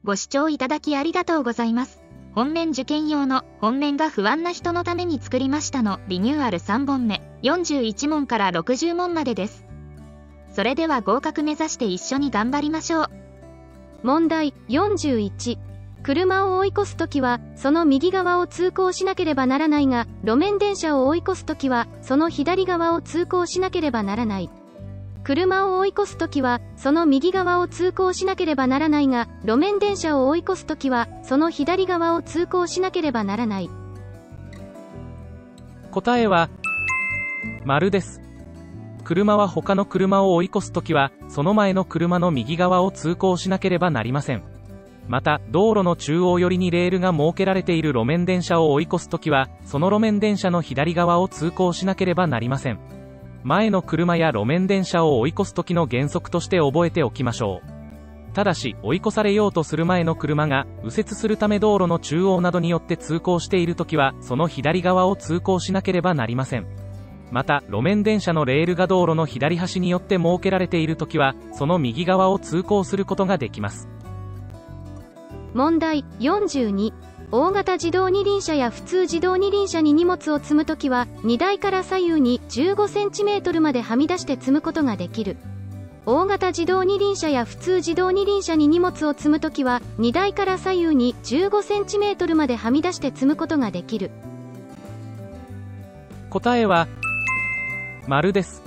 ご視聴いただきありがとうございます。本面受験用の本面が不安な人のために作りましたのリニューアル3本目、41問から60問までです。それでは合格目指して一緒に頑張りましょう。問題41。車を追い越すときは、その右側を通行しなければならないが、路面電車を追い越すときは、その左側を通行しなければならない。車を追い越すときは、その右側を通行しなければならないが、路面電車を追い越すときは、その左側を通行しなければならない。答えは、丸です。車は他の車を追い越すときは、その前の車の右側を通行しなければなりません。また、道路の中央寄りにレールが設けられている路面電車を追い越すときは、その路面電車の左側を通行しなければなりません。前の車や路面電車を追い越す時の原則として覚えておきましょう。ただし、追い越されようとする前の車が右折するため道路の中央などによって通行している時は、その左側を通行しなければなりません。また、路面電車のレールが道路の左端によって設けられている時は、その右側を通行することができます。問題42。大型自動二輪車や普通自動二輪車に荷物を積むときは、荷台から左右に 15cm まではみ出して積むことができる。大型自動二輪車や普通自動二輪車に荷物を積むときは、荷台から左右に 15cm まではみ出して積むことができる。答えは、丸です。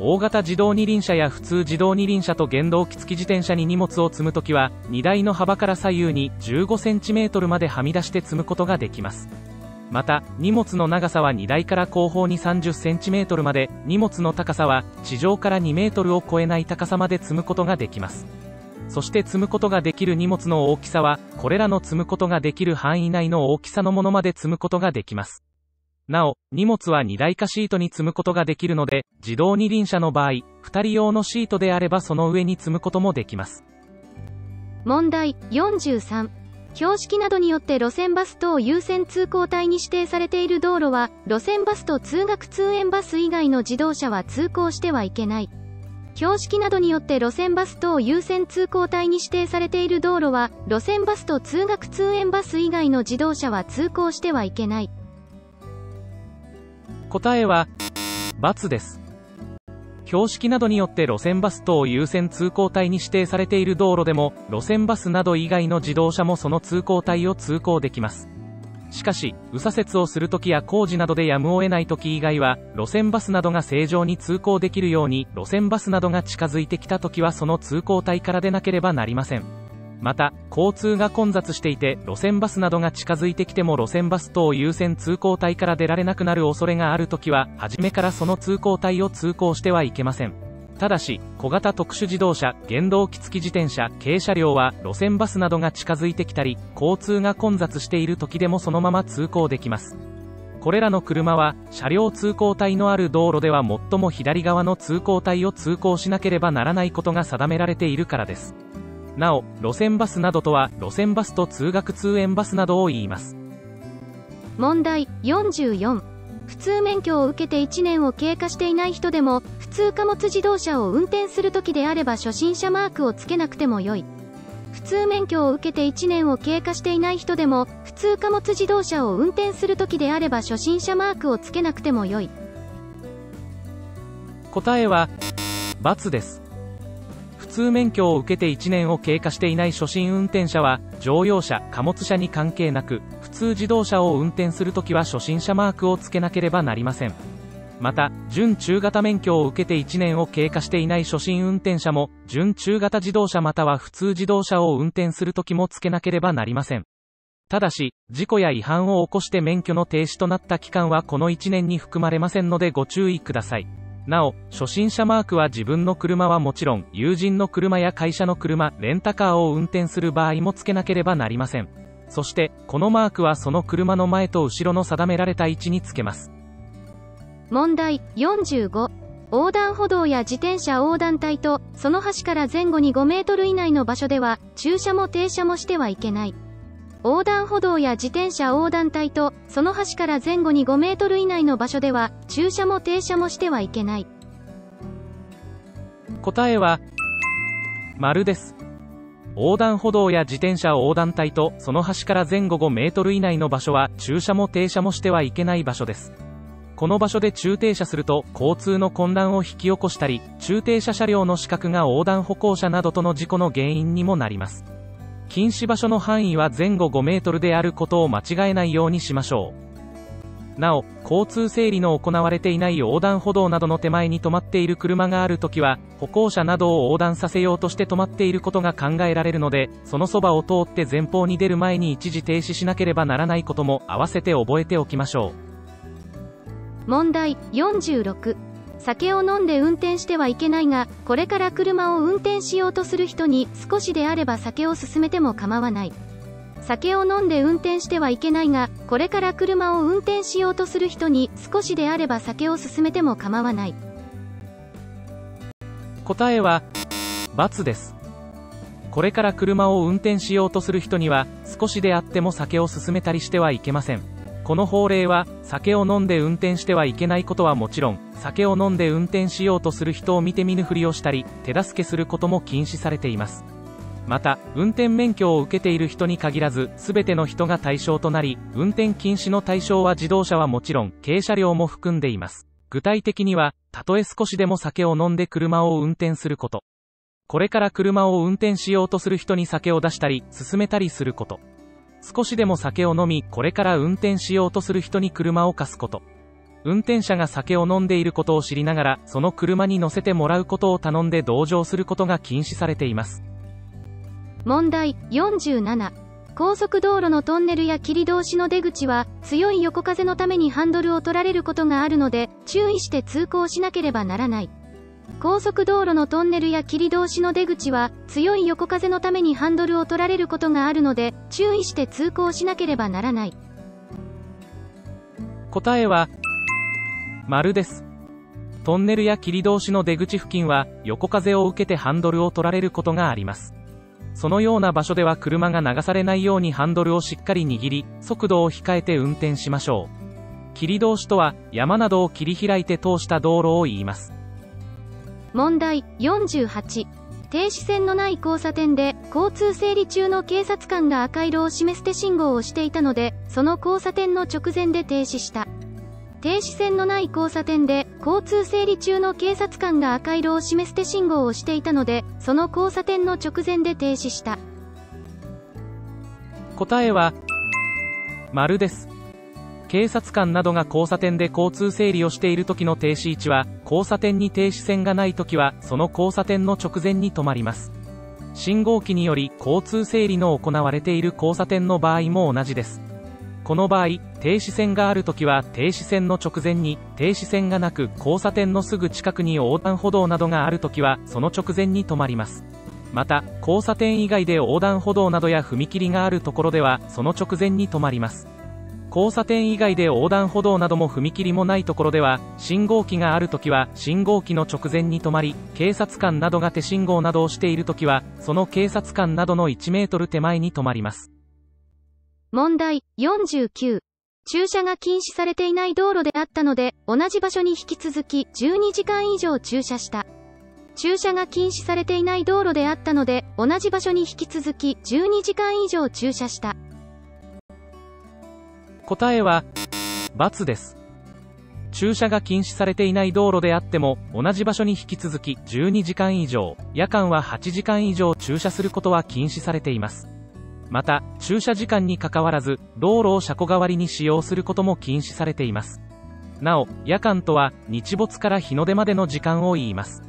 大型自動二輪車や普通自動二輪車と原動機付き自転車に荷物を積むときは、荷台の幅から左右に 15cm まではみ出して積むことができます。また、荷物の長さは荷台から後方に 30cm まで、荷物の高さは地上から2メートルを超えない高さまで積むことができます。そして積むことができる荷物の大きさは、これらの積むことができる範囲内の大きさのものまで積むことができます。なお、荷物は荷台かシートに積むことができるので、自動二輪車の場合、2人用のシートであればその上に積むこともできます。問題43。標識などによって路線バス等優先通行帯に指定されている道路は、路線バスと通学通園バス以外の自動車は通行してはいけない。標識などによって路線バス等優先通行帯に指定されている道路は、路線バスと通学通園バス以外の自動車は通行してはいけない。答えは、×です。標識などによって路線バス等優先通行帯に指定されている道路でも、路線バスなど以外の自動車もその通行帯を通行できます。しかし、右左折をするときや工事などでやむを得ないとき以外は、路線バスなどが正常に通行できるように、路線バスなどが近づいてきたときはその通行帯から出なければなりません。また、交通が混雑していて、路線バスなどが近づいてきても路線バス等優先通行帯から出られなくなる恐れがあるときは、初めからその通行帯を通行してはいけません。ただし、小型特殊自動車、原動機付き自転車、軽車両は、路線バスなどが近づいてきたり、交通が混雑している時でもそのまま通行できます。これらの車は、車両通行帯のある道路では最も左側の通行帯を通行しなければならないことが定められているからです。なお、路線バスなどとは、路線バスと通学通園バスなどを言います。問題44。普通免許を受けて1年を経過していない人でも、普通貨物自動車を運転するときであれば初心者マークをつけなくてもよい。普通免許を受けて1年を経過していない人でも、普通貨物自動車を運転するときであれば初心者マークをつけなくてもよい。答えは、×です。普通免許を受けて1年を経過していない初心運転者は、乗用車、貨物車に関係なく、普通自動車を運転するときは初心者マークをつけなければなりません。また、準中型免許を受けて1年を経過していない初心運転者も、準中型自動車または普通自動車を運転するときもつけなければなりません。ただし、事故や違反を起こして免許の停止となった期間はこの1年に含まれませんのでご注意ください。なお、初心者マークは自分の車はもちろん、友人の車や会社の車、レンタカーを運転する場合もつけなければなりません。そして、このマークはその車の前と後ろの定められた位置につけます。問題45。横断歩道や自転車横断帯と、その端から前後に5メートル以内の場所では、駐車も停車もしてはいけない。横断歩道や自転車横断帯と、その端から前後に5メートル以内の場所では、駐車も停車もしてはいけない。答えは、丸です。横断歩道や自転車横断帯とその端から前後5メートル以内の場所は駐車も停車もしてはいけない場所です。この場所で駐停車すると交通の混乱を引き起こしたり、駐停車車両の死角が横断歩行者などとの事故の原因にもなります。禁止場所の範囲は前後5メートルであることを間違えないようにしましょう。なお、交通整理の行われていない横断歩道などの手前に止まっている車があるときは、歩行者などを横断させようとして止まっていることが考えられるので、そのそばを通って前方に出る前に一時停止しなければならないことも合わせて覚えておきましょう。問題46。酒を飲んで運転してはいけないが、これから車を運転しようとする人に少しであれば酒を勧めても構わない。酒を飲んで運転してはいけないが、これから車を運転しようとする人に少しであれば酒を勧めても構わない。答えは×です。これから車を運転しようとする人には少しであっても酒を勧めたりしてはいけません。この法令は酒を飲んで運転してはいけないことはもちろん、酒を飲んで運転しようとする人を見て見ぬふりをしたり手助けすることも禁止されています。また、運転免許を受けている人に限らず全ての人が対象となり、運転禁止の対象は自動車はもちろん軽車両も含んでいます。具体的には、たとえ少しでも酒を飲んで車を運転すること、これから車を運転しようとする人に酒を出したり勧めたりすること、少しでも酒を飲みこれから運転しようとする人に車を貸すこと、運転者が酒を飲んでいることを知りながらその車に乗せてもらうことを頼んで同乗することが禁止されています。問題47。高速道路のトンネルや切り通しの出口は強い横風のためにハンドルを取られることがあるので注意して通行しなければならない。高速道路のトンネルや切り通しの出口は強い横風のためにハンドルを取られることがあるので注意して通行しなければならない。答えは○です。トンネルや切り通しの出口付近は横風を受けてハンドルを取られることがあります。そのような場所では車が流されないようにハンドルをしっかり握り、速度を控えて運転しましょう。切り通しとは山などを切り開いて通した道路を言います。問題48。停止線のない交差点で交通整理中の警察官が赤色を示す手信号をしていたので、その交差点の直前で停止した。停止線のない交差点で交通整理中の警察官が赤色を示す手信号をしていたので、その交差点の直前で停止した。答えは○です。警察官などが交差点で交通整理をしている時の停止位置は、交差点に停止線がない時はその交差点の直前に止まります。信号機により交通整理の行われている交差点の場合も同じです。この場合、停止線があるときは停止線の直前に、停止線がなく交差点のすぐ近くに横断歩道などがあるときはその直前に止まります。また、交差点以外で横断歩道などや踏切があるところではその直前に止まります。交差点以外で横断歩道なども踏切もないところでは、信号機があるときは信号機の直前に止まり、警察官などが手信号などをしているときはその警察官などの1メートル手前に止まります。問題49。駐車が禁止されていない道路であったので、同じ場所に引き続き12時間以上駐車した。駐車が禁止されていない道路であったので、同じ場所に引き続き12時間以上駐車した。答えは×です。駐車が禁止されていない道路であっても、同じ場所に引き続き12時間以上、夜間は8時間以上駐車することは禁止されています。また、駐車時間にかかわらず、道路を車庫代わりに使用することも禁止されています。なお、夜間とは、日没から日の出までの時間を言います。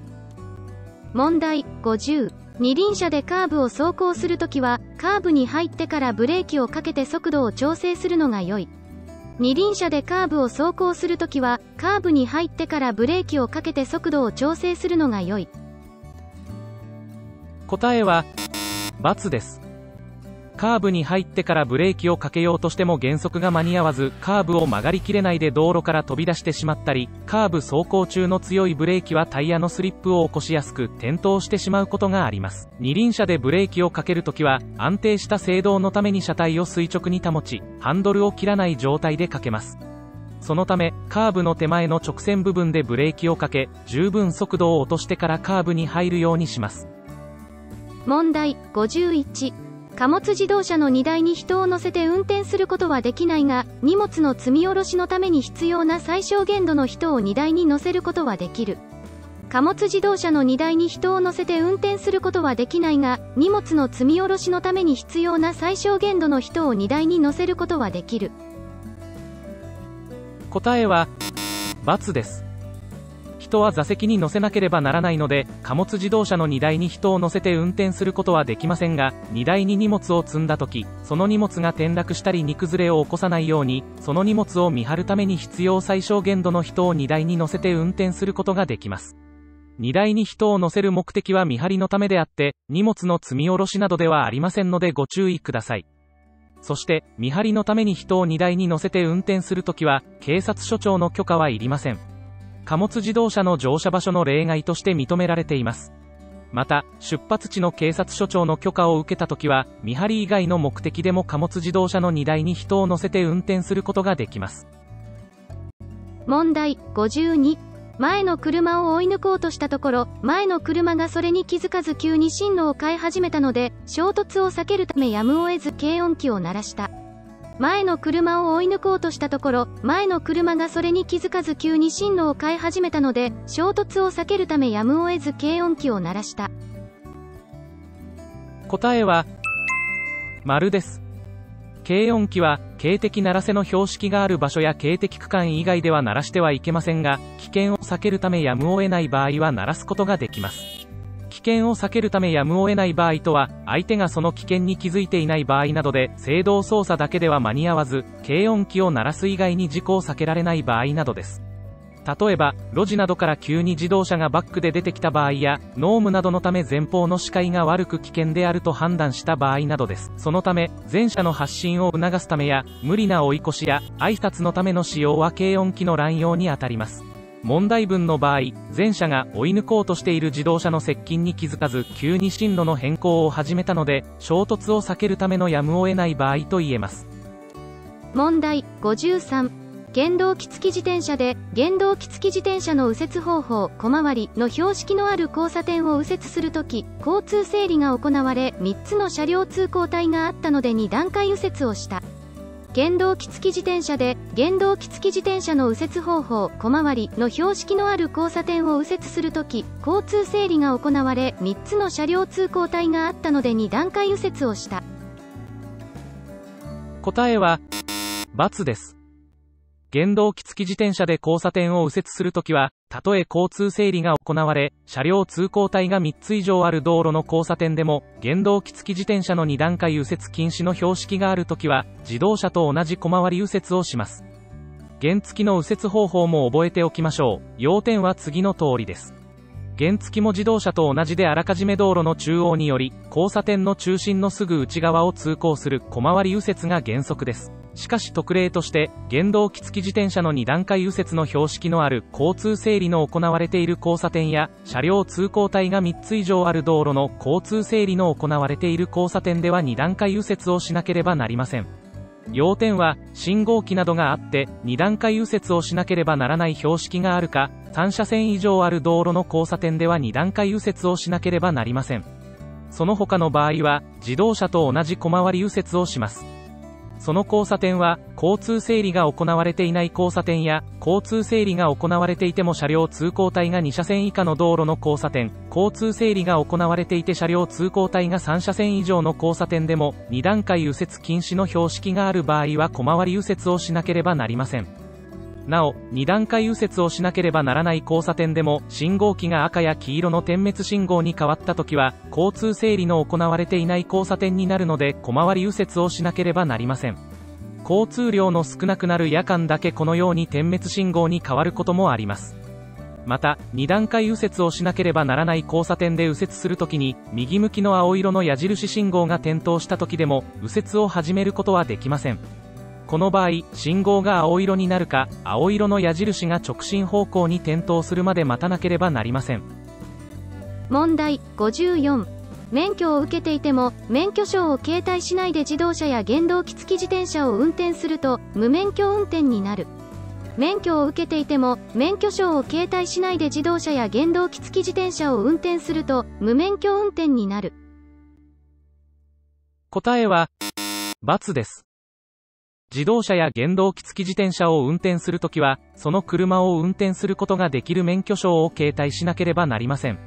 問題50。二輪車でカーブを走行するときは、カーブに入ってからブレーキをかけて速度を調整するのが良い。二輪車でカーブを走行するときは、カーブに入ってからブレーキをかけて速度を調整するのが良い。答えは×です。カーブに入ってからブレーキをかけようとしても減速が間に合わず、カーブを曲がりきれないで道路から飛び出してしまったり、カーブ走行中の強いブレーキはタイヤのスリップを起こしやすく転倒してしまうことがあります。二輪車でブレーキをかけるときは、安定した制動のために車体を垂直に保ち、ハンドルを切らない状態でかけます。そのため、カーブの手前の直線部分でブレーキをかけ、十分速度を落としてからカーブに入るようにします。問題51。貨物自動車の荷台に人を乗せて運転することはできないが、荷物の積み下ろしのために必要な最小限度の人を荷台に乗せることはできる。貨物自動車の荷台に人を乗せて運転することはできないが、荷物の積み下ろしのために必要な最小限度の人を荷台に乗せることはできる。答えは×です。人は座席に乗せなければならないので、貨物自動車の荷台に人を乗せて運転することはできませんが、荷台に荷物を積んだとき、その荷物が転落したり荷崩れを起こさないように、その荷物を見張るために必要最小限度の人を荷台に乗せて運転することができます。荷台に人を乗せる目的は見張りのためであって、荷物の積み下ろしなどではありませんのでご注意ください。そして、見張りのために人を荷台に乗せて運転するときは、警察署長の許可はいりません。貨物自動車の乗車場所の例外として認められています。また、出発地の警察署長の許可を受けたときは、見張り以外の目的でも貨物自動車の荷台に人を乗せて運転することができます。問題52。前の車を追い抜こうとしたところ、前の車がそれに気づかず急に進路を変え始めたので、衝突を避けるためやむを得ず警音機を鳴らした。前の車を追い抜こうとしたところ、前の車がそれに気づかず急に進路を変え始めたので、衝突を避けるためやむを得ず警音機を鳴らした。答えは○です。警音機は、警笛鳴らせの標識がある場所や警笛区間以外では鳴らしてはいけませんが、危険を避けるためやむを得ない場合は鳴らすことができます。危険を避けるためやむを得ない場合とは、相手がその危険に気づいていない場合などで、制動操作だけでは間に合わず、警音機を鳴らす以外に事故を避けられない場合などです。例えば、路地などから急に自動車がバックで出てきた場合や、濃霧などのため前方の視界が悪く危険であると判断した場合などです。そのため、前者の発進を促すためや、無理な追い越しや、挨拶のための使用は警音機の乱用にあたります。問題文の場合、前者が追い抜こうとしている自動車の接近に気づかず、急に進路の変更を始めたので、衝突を避けるためのやむを得ない場合と言えます。問題53。原動機付き自転車で、原動機付き自転車の右折方法、小回りの標識のある交差点を右折するとき、交通整理が行われ、3つの車両通行帯があったので2段階右折をした。原動機付き自転車で、原動機付き自転車の右折方法、小回りの標識のある交差点を右折するとき、交通整理が行われ、3つの車両通行帯があったので2段階右折をした。答えは×です。原動機付き自転車で交差点を右折するときは、たとえ交通整理が行われ、車両通行帯が3つ以上ある道路の交差点でも、原動機付き自転車の2段階右折禁止の標識があるときは、自動車と同じ小回り右折をします。原付きの右折方法も覚えておきましょう。要点は次の通りです。原付きも自動車と同じであらかじめ道路の中央により、交差点の中心のすぐ内側を通行する小回り右折が原則です。しかし特例として、原動機付き自転車の2段階右折の標識のある交通整理の行われている交差点や、車両通行帯が3つ以上ある道路の交通整理の行われている交差点では2段階右折をしなければなりません。要点は、信号機などがあって、2段階右折をしなければならない標識があるか、3車線以上ある道路の交差点では2段階右折をしなければなりません。その他の場合は、自動車と同じ小回り右折をします。その交差点は、交通整理が行われていない交差点や、交通整理が行われていても車両通行帯が2車線以下の道路の交差点、交通整理が行われていて車両通行帯が3車線以上の交差点でも、2段階右折禁止の標識がある場合は小回り右折をしなければなりません。なお、2段階右折をしなければならない交差点でも、信号機が赤や黄色の点滅信号に変わったときは、交通整理の行われていない交差点になるので、小回り右折をしなければなりません。交通量の少なくなる夜間だけこのように点滅信号に変わることもあります。また、2段階右折をしなければならない交差点で右折するときに、右向きの青色の矢印信号が点灯したときでも、右折を始めることはできません。この場合、信号が青色になるか、青色の矢印が直進方向に点灯するまで待たなければなりません。問題54。免許を受けていても、免許証を携帯しないで自動車や原動機付き自転車を運転すると、無免許運転になる。免許を受けていても、免許証を携帯しないで自動車や原動機付き自転車を運転すると、無免許運転になる。答えは、×です。自動車や原動機付き自転車を運転するときは、その車を運転することができる免許証を携帯しなければなりません。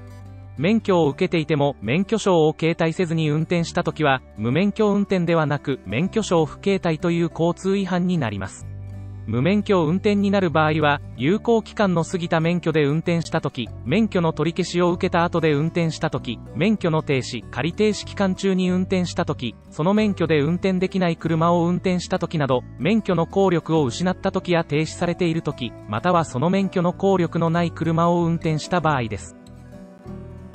免許を受けていても、免許証を携帯せずに運転したときは、無免許運転ではなく、免許証不携帯という交通違反になります。無免許運転になる場合は、有効期間の過ぎた免許で運転したとき、免許の取り消しを受けた後で運転したとき、免許の停止・仮停止期間中に運転したとき、その免許で運転できない車を運転したときなど、免許の効力を失ったときや停止されているとき、またはその免許の効力のない車を運転した場合です。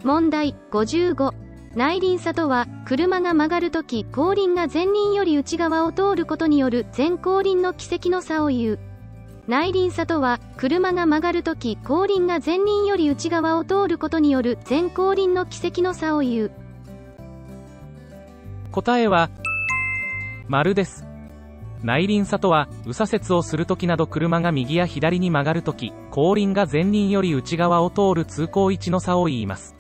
問題55。内輪差とは、車が曲がるとき、後輪が前輪より内側を通ることによる前後輪の軌跡の差を言う。内輪差とは、車が曲がるとき、後輪が前輪より内側を通ることによる前後輪の軌跡の差を言う。答えは、○です。内輪差とは、右左折をするときなど車が右や左に曲がるとき、後輪が前輪より内側を通る通行位置の差を言います。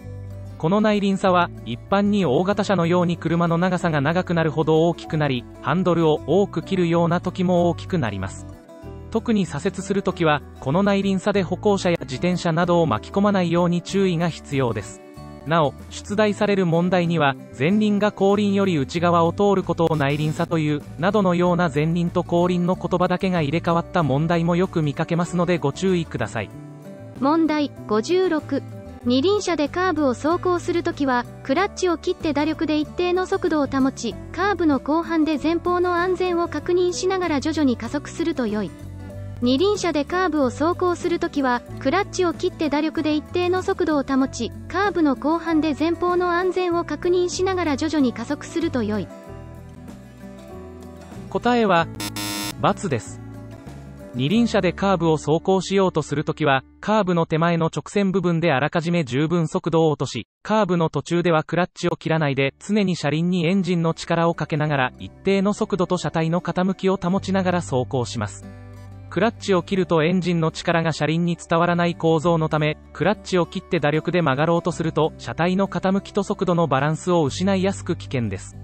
この内輪差は、一般に大型車のように車の長さが長くなるほど大きくなり、ハンドルを多く切るような時も大きくなります。特に左折するときは、この内輪差で歩行者や自転車などを巻き込まないように注意が必要です。なお、出題される問題には、前輪が後輪より内側を通ることを内輪差という、などのような前輪と後輪の言葉だけが入れ替わった問題もよく見かけますのでご注意ください。問題56。二輪車でカーブを走行するときは、クラッチを切って打力で一定の速度を保ち、カーブの後半で前方の安全を確認しながら徐々に加速すると良い。二輪車でカーブを走行するときは、クラッチを切って打力で一定の速度を保ち、カーブの後半で前方の安全を確認しながら徐々に加速すると良い。答えは、×です。二輪車でカーブを走行しようとするときは、カーブの手前の直線部分であらかじめ十分速度を落とし、カーブの途中ではクラッチを切らないで、常に車輪にエンジンの力をかけながら、一定の速度と車体の傾きを保ちながら走行します。クラッチを切るとエンジンの力が車輪に伝わらない構造のため、クラッチを切って打力で曲がろうとすると、車体の傾きと速度のバランスを失いやすく危険です。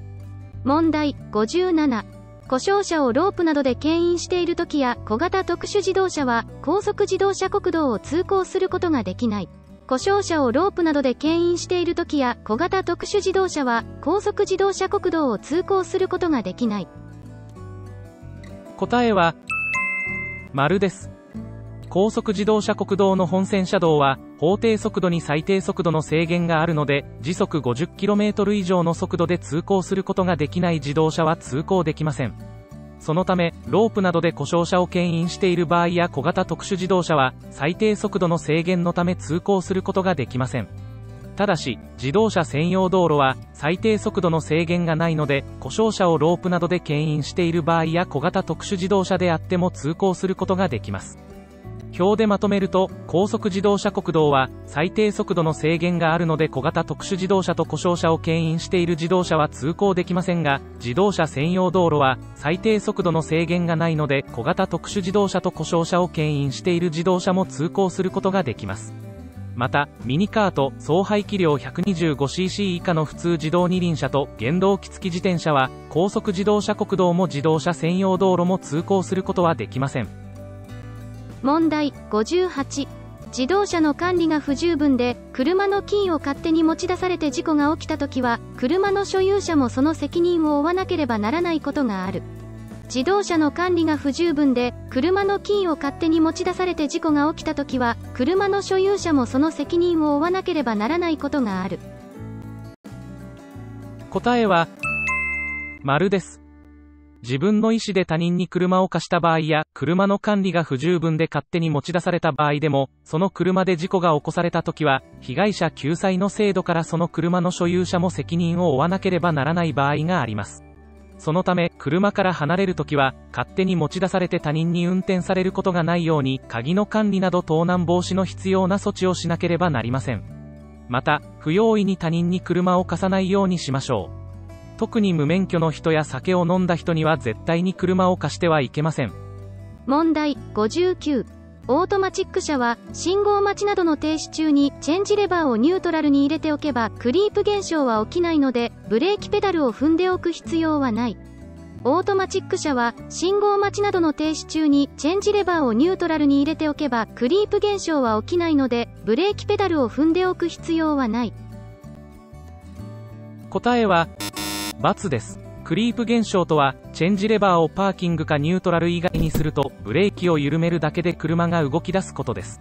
問題57。故障車をロープなどで牽引しているときや小型特殊自動車は高速自動車国道を通行することができない。故障車をロープなどで牽引しているときや小型特殊自動車は高速自動車国道を通行することができない。答えは、○です。高速自動車国道の本線車道は、法定速度に最低速度の制限があるので、時速 50km 以上の速度で通行することができない自動車は通行できません。そのため、ロープなどで故障車を牽引している場合や小型特殊自動車は、最低速度の制限のため通行することができません。ただし、自動車専用道路は、最低速度の制限がないので、故障車をロープなどで牽引している場合や小型特殊自動車であっても通行することができます。表でまとめると、高速自動車国道は、最低速度の制限があるので小型特殊自動車と故障車を牽引している自動車は通行できませんが、自動車専用道路は、最低速度の制限がないので小型特殊自動車と故障車を牽引している自動車も通行することができます。また、ミニカート、総排気量 125cc 以下の普通自動二輪車と原動機付き自転車は、高速自動車国道も自動車専用道路も通行することはできません。問題58。自動車の管理が不十分で、車のキーを勝手に持ち出されて事故が起きたときは、車の所有者もその責任を負わなければならないことがある。自動車の管理が不十分で、車のキーを勝手に持ち出されて事故が起きたときは、車の所有者もその責任を負わなければならないことがある。答えは、○です。自分の意思で他人に車を貸した場合や、車の管理が不十分で勝手に持ち出された場合でも、その車で事故が起こされたときは、被害者救済の制度からその車の所有者も責任を負わなければならない場合があります。そのため、車から離れるときは、勝手に持ち出されて他人に運転されることがないように、鍵の管理など盗難防止の必要な措置をしなければなりません。また、不用意に他人に車を貸さないようにしましょう。特に無免許の人や酒を飲んだ人には絶対に車を貸してはいけません。問題59。オートマチック車は、信号待ちなどの停止中にチェンジレバーをニュートラルに入れておけばクリープ現象は起きないので、ブレーキペダルを踏んでおく必要はない。オートマチック車は、信号待ちなどの停止中にチェンジレバーをニュートラルに入れておけばクリープ現象は起きないので、ブレーキペダルを踏んでおく必要はない。答えは、×です。クリープ現象とは、チェンジレバーをパーキングかニュートラル以外にすると、ブレーキを緩めるだけで車が動き出すことです。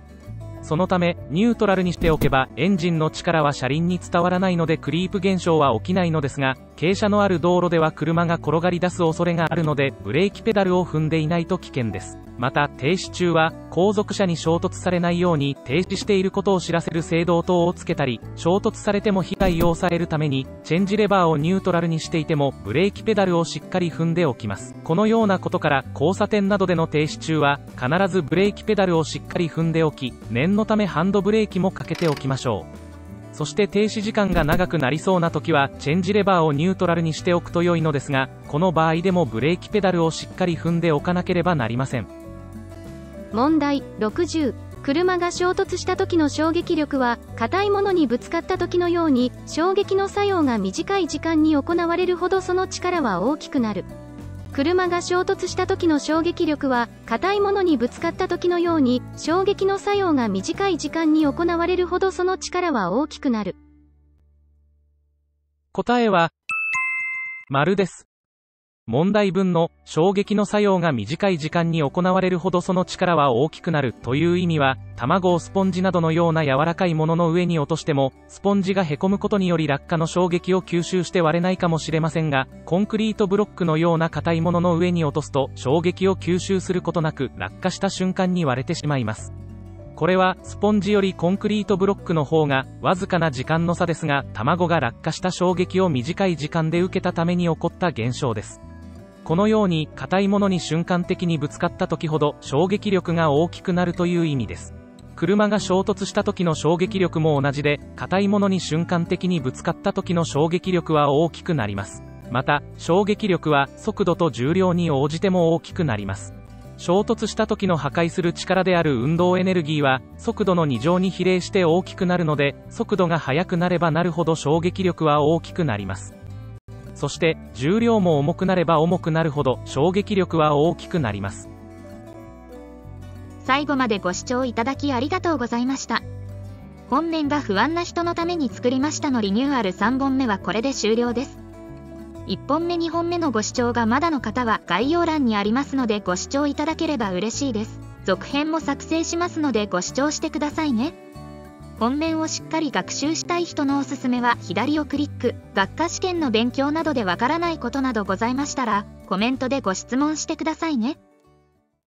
そのため、ニュートラルにしておけば、エンジンの力は車輪に伝わらないのでクリープ現象は起きないのですが、傾斜のある道路では車が転がり出す恐れがあるので、ブレーキペダルを踏んでいないと危険です。また、停止中は、後続車に衝突されないように、停止していることを知らせる制動灯をつけたり、衝突されても被害を抑えるために、チェンジレバーをニュートラルにしていても、ブレーキペダルをしっかり踏んでおきます。このようなことから、交差点などでの停止中は、必ずブレーキペダルをしっかり踏んでおき、念のためハンドブレーキもかけておきましょう。そして停止時間が長くなりそうな時は、チェンジレバーをニュートラルにしておくと良いのですが、この場合でもブレーキペダルをしっかり踏んでおかなければなりません。問題60。車が衝突した時の衝撃力は、硬いものにぶつかった時のように、衝撃の作用が短い時間に行われるほどその力は大きくなる。車が衝突した時の衝撃力は、硬いものにぶつかった時のように、衝撃の作用が短い時間に行われるほどその力は大きくなる。答えは、○です。問題文の衝撃の作用が短い時間に行われるほどその力は大きくなるという意味は、卵をスポンジなどのような柔らかいものの上に落としても、スポンジがへこむことにより落下の衝撃を吸収して割れないかもしれませんが、コンクリートブロックのような硬いものの上に落とすと、衝撃を吸収することなく落下した瞬間に割れてしまいます。これはスポンジよりコンクリートブロックの方がわずかな時間の差ですが、卵が落下した衝撃を短い時間で受けたために起こった現象です。このように硬いものに瞬間的にぶつかった時ほど衝撃力が大きくなるという意味です。車が衝突した時の衝撃力も同じで、硬いものに瞬間的にぶつかった時の衝撃力は大きくなります。また、衝撃力は速度と重量に応じても大きくなります。衝突した時の破壊する力である運動エネルギーは速度の2乗に比例して大きくなるので、速度が速くなればなるほど衝撃力は大きくなります。そして重量も重くなれば重くなるほど衝撃力は大きくなります。最後までご視聴いただきありがとうございました。本面が不安な人のために作りましたのリニューアル3本目はこれで終了です。1本目2本目のご視聴がまだの方は概要欄にありますのでご視聴いただければ嬉しいです。続編も作成しますのでご視聴してくださいね。本面をしっかり学習したい人のおすすめは左をクリック。学科試験の勉強などでわからないことなどございましたらコメントでご質問してくださいね。